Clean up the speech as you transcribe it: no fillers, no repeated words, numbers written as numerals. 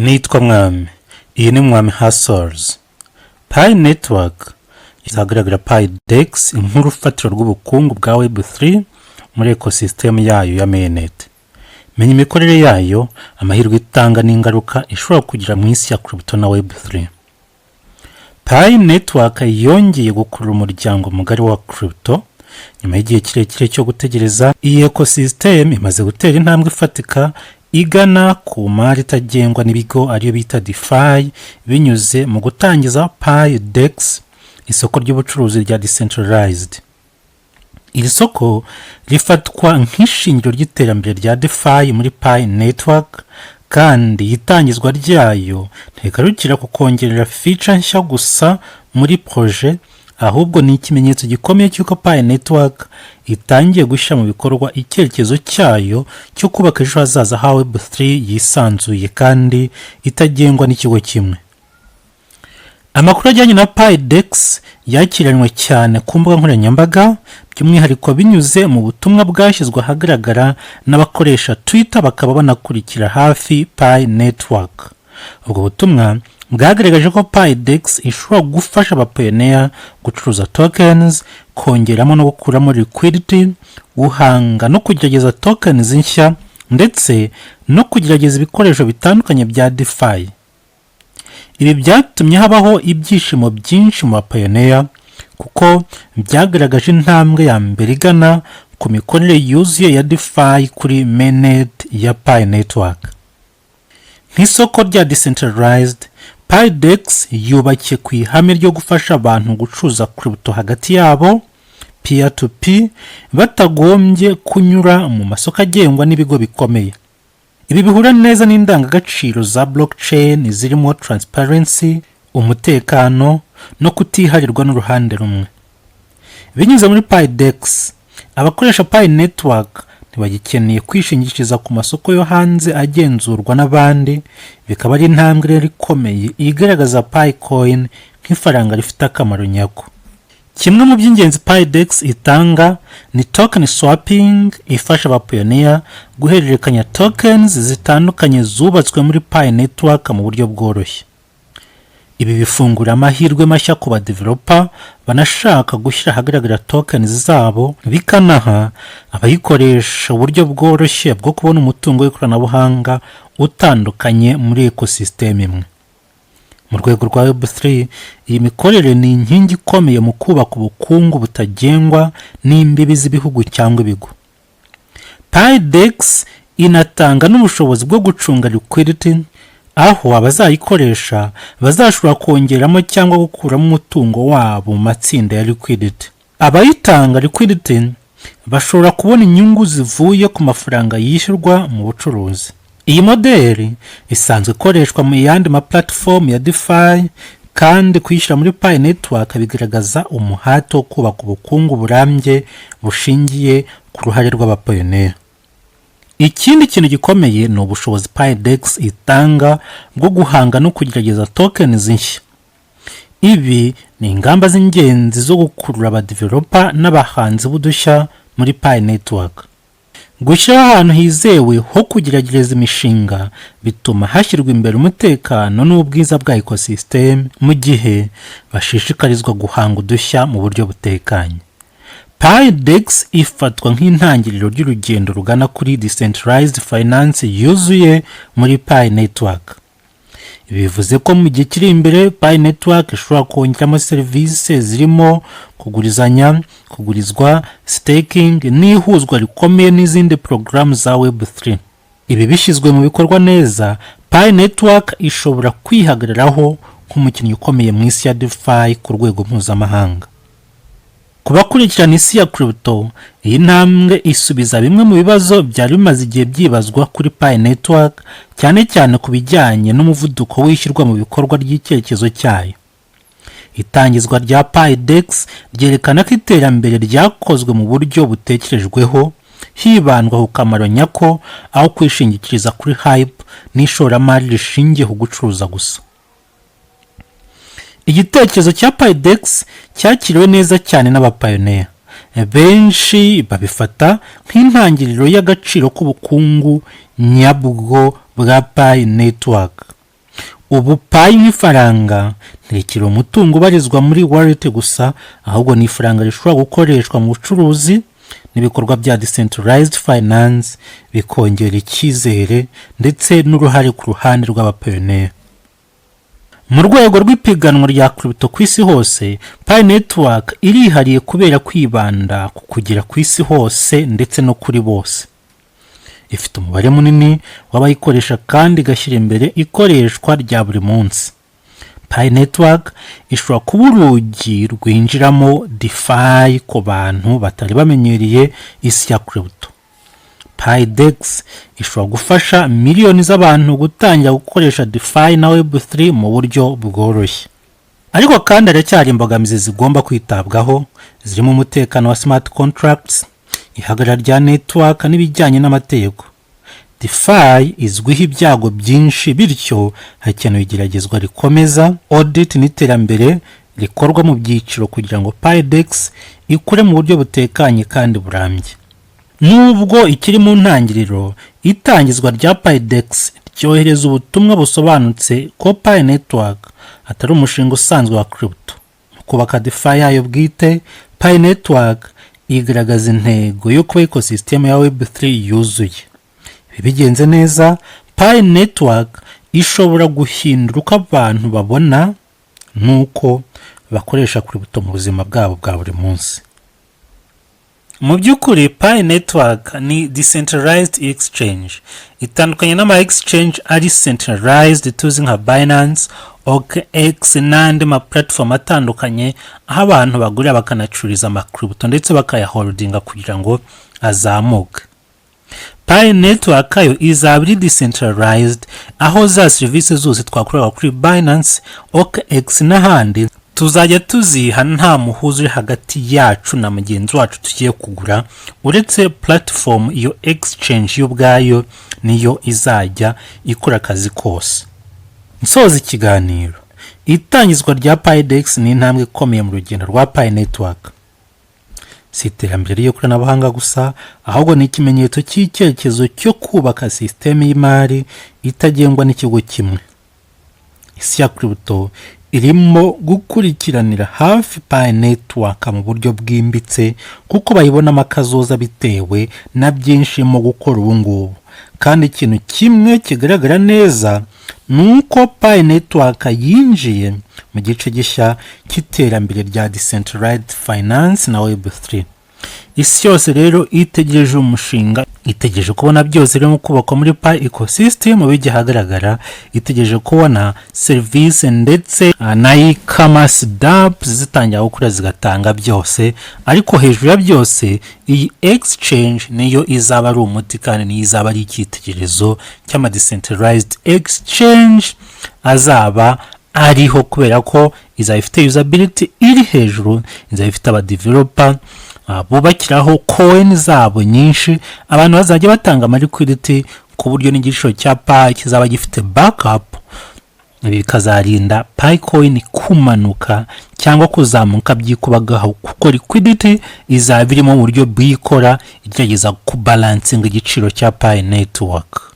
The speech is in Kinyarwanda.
Nitwa Mwami. Iyi ni Mwami Hustles. Pi Network izagaragara Pi DEX nk'urufatiro rw'ubukungu bwa WEB3 muri ecosystem yayo ya Mainnet. Menya imikorere yayo, amahirwe itanga n'ingaruka ishobora kugira mu isi ya crypto na WEB3. Pi Network yongeye gukurura umuryango mugari wa crypto nyuma y'igihe kirekire cyo gutegereza. Iyi ecosystem imaze gutera intambwe ifatika igana ku mari itagengwa n'ibigo ariyo bita Defi binyuze mu gutangiza Pi DEX, isoko ry'ubucuruzi rya decentralized. Iri soko rifatwa nk'ishingiro ry'iterambere rya Defi muri Pi Network, kandi itangizwa ryayo ntigarukira ku kongerera feature nshya gusa muri projet, ahubwo ni ikimenyetso gikomeye cy'uko Pi Network itangiye gushyira mu bikorwa icyerekezo cyayo cyo kubaka ejo hazaza ha WEB3 yisanzuye kandi itagengwa n'ikigo kimwe. Amakuru ajyanye na Pi DEX yakiranywe cyane ku mbuga nkoranyambaga, by'umwihariko binyuze mu butumwa bwashyizwe ahagaragara n'abakoresha Twitter bakaba banakurikira hafi Pi Network. Ubwo butumwa bwagaragaje ko Pi DEX ishobora gufasha abapioneer gucuruza tokens, kongeramo no gukuramo liquidity, guhanga no kugerageza tokens nshya, ndetse no kugerageza ibikoresho bitandukanye bya Defi. Ibi byatumye habaho ibyishimo byinshi mu bapioneer kuko byagaragaje intambwe ya mbere igana ku mikorere yuzuye ya Defi kuri Mainnet ya Pi Network. Nk'isoko rya decentralized, Pi DEX yubakiye ku ihame ryo gufasha abantu gucuruza crypto hagati yabo peer to peer batagombye kunyura mu masoko agengwa n'ibigo bikomeye. Ibi bihura neza n'indangagaciro za blockchain zirimo transparency, umutekano no kutiharirwa n'uruhande rumwe. Binyuze muri Pi DEX, abakoresha Pi Network ntibagikeneye kwishingikiriza ku masoko yo hanze agenzurwa n'abandi, bikaba ari intambwe rero ikomeye igaragaza Pi coin nk'ifaranga rifite akamaro nyako. Kimwe mu by'ingenzi Pi DEX itanga ni token swapping, ifasha abapioneer guhererekanya tokens zitandukanye zubatswe muri Pi Network mu buryo bworoshye. Ibi bifungura amahirwe mashya ku badeveloper banashaka gushyira ahagaragara tokens zabo, bikanaha abayikoresha uburyo bworoshye bwo kubona umutungo w'ikoranabuhanga utandukanye muri ecosystem imwe. Mu rwego rwa WEB3, iyi mikorere ni inkingi ikomeye mu kubaka ubukungu butagengwa n'imbibi z'ibihugu cyangwa ibigo. Pi DEX inatanga n'ubushobozi bwo gucunga liquidity, aho abazayikoresha bazashobora kongeramo cyangwa gukuramo umutungo wabo mu matsinda ya liquidity. Abayitanga liquidity bashobora kubona inyungu zivuye ku mafaranga yishyurwa mu bucuruzi. Iyi modeli isanzwe ikoreshwa mu yandi ma platform ya Defi, kandi kuyishyira muri Pi Network bigaragaza umuhate wo kubaka ubukungu burambye bushingiye ku ruhare rw'abapioneer. Ikindi kintu gikomeye ni ubushobozi Pi DEX itanga bwo guhanga no kugerageza tokens nshya. Ibi ni ingamba z'ingenzi zo gukurura abadeveloper n'abahanzi b'udushya muri Pi Network. Gushyiraho ahantu hizewe ho kugerageza imishinga bituma hashyirwa imbere umutekano n'ubwiza bwa ecosystem, mu gihe bashishikarizwa guhanga udushya mu buryo butekanye. Pi DEX ifatwa nk'intangiriro ry'urugendo rugana kuri decentralized finance yuzuye muri Pi Network. Ibi bivuze ko mu gihe kiri imbere Pi Network ishobora kongeramo serivisi zirimo kugurizanya, kugurizwa, staking n'ihuzwa rikomeye n'izindi porogaramu za WEB3. Ibi bishyizwe mu bikorwa neza, Pi Network ishobora kwihagararaho nk'umukinnyi ukomeye mu isi ya Defi ku rwego mpuzamahanga. Ku bakurikirana isi ya crypto, iyi ntambwe isubiza bimwe mu bibazo byari bimaze igihe byibazwa kuri Pi Network, cyane cyane ku bijyanye n'umuvuduko wishyirwa mu bikorwa ry'icyerekezo cyayo. Itangizwa rya Pi DEX ryerekana ko iterambere ryakozwe mu buryo butekerejweho, hibandwa ku kamaro nyako aho kwishingikiriza kuri hype n'ishoramari rishingiye ku gucuruza gusa. Igitekerezo cya Pi DEX cyakiriwe neza cyane n'abapioneer. Benshi babifata nk'intangiriro y'agaciro k'ubukungu nyabwo bwa Pi Network. ubu Pi nk'ifaranga ntirikiri umutungo ubarizwa muri wallet gusa, ahubwo ni ifaranga rishobora gukoreshwa mu bucuruzi n'ibikorwa bya decentralized finance, bikongera icyizere ndetse n'uruhare ku ruhande rw'abapayoneri. Mu rwego rw'ipiganwa rya crypto ku isi hose, Pi Network irihariye kubera kwibanda ku kugera ku isi hose ndetse no kuri bose. Ifite umubare munini w'abayikoresha kandi igashyira imbere ikoreshwa rya buri munsi. Pi Network ishobora kuba urugi rwinjiramo Defi ku bantu batari bamenyereye isi ya crypto. Pi DEX ishobora gufasha miliyoni z'abantu gutangira gukoresha Defi na WEB3 mu buryo bworoshye. Ariko kandi haracyari imbogamizi zigomba kwitabwaho, zirimo umutekano wa smart contracts, ihagarara rya network n'ibijyanye n'amategeko. Defi izwiho ibyago byinshi, bityo hakenewe igeragezwa rikomeza, audit n'iterambere rikorwa mu byiciro kugira ngo Pi DEX ikure mu buryo butekanye kandi burambye. Nubwo ikiri mu ntangiriro, itangizwa rya Pi DEX ryohereza ubutumwa busobanutse ko Pi Network atari umushinga usanzwe wa crypto. Mu kubaka Defi yayo bwite, Pi Network igaragaza intego yo kuba ecosystem ya Web3 yuzuye. Ibi bigenze neza, Pi Network ishobora guhindura uko abantu babona nuko bakoresha crypto mu buzima bwabo bwa buri munsi. Mu by'ukuri Pi Network ni decentralized exchange. Itandukanye n'ama exchange ari centralized tuzi nka Binance, OKX n'andi ma platform atandukanye, aho abantu bagurira bakanacururiza ama crypto ndetse bakayaholdinga kugira ngo azamuke. Pi Network yo izaba ari decentralized, aho za services zose twakorera kuri Binance, OKX n'ahandi tuzajya tuziha nta muhuzo uri hagati yacu na mugenzi wacu tugiye kugura, uretse platform iyo exchange y'ubwayo niyo izajya ikora akazi kose. Nsoza ikiganiro, itangizwa rya Pi DEX ni intambwe ikomeye mu rugendo rwa Pi Network. Si iterambere ry'ikoranabuhanga gusa, ahubwo ni ikimenyetso cy'icyerekezo cyo kubaka sisiteme y'imari itagengwa n'ikigo kimwe. Isi ya crypto irimo gukurikiranira hafi Pi Network mu buryo bwimbitse, kuko bayibonamo akazoza bitewe na byinshi mu gukora ubu ngubu. Kandi ikintu kimwe kigaragara neza nuko Pi Network yinjiye mu gice gishya cy'iterambere rya decentralized finance na Web3. Isi yose rero itegereje umushinga, itegereje kubona byose rero kubakwa muri Pi ecosystem bijya ahagaragara, itegereje kubona service ndetse na e-commerce dApps zitangira gukora zigatanga byose. Ariko hejuru ya byose, iyi exchange niyo izaba ari umuti kandi niyo izaba ari icyitegererezo cy'ama decentralized exchange azaba ariho, kubera ko izaba ifite usability iri hejuru, izaba ifite aba developer bubakiraho coin zabo nyinshi, abantu bazajya batanga ama liquidity ku buryo n'igiciro cya Pi kizaba gifite backup. Ibi bikazarinda Pi coin kumanuka cyangwa kuzamuka byikubagaho, kuko liquidity izaba irimo mu buryo bwikora igerageza kubalansinga igiciro cya Pi Network.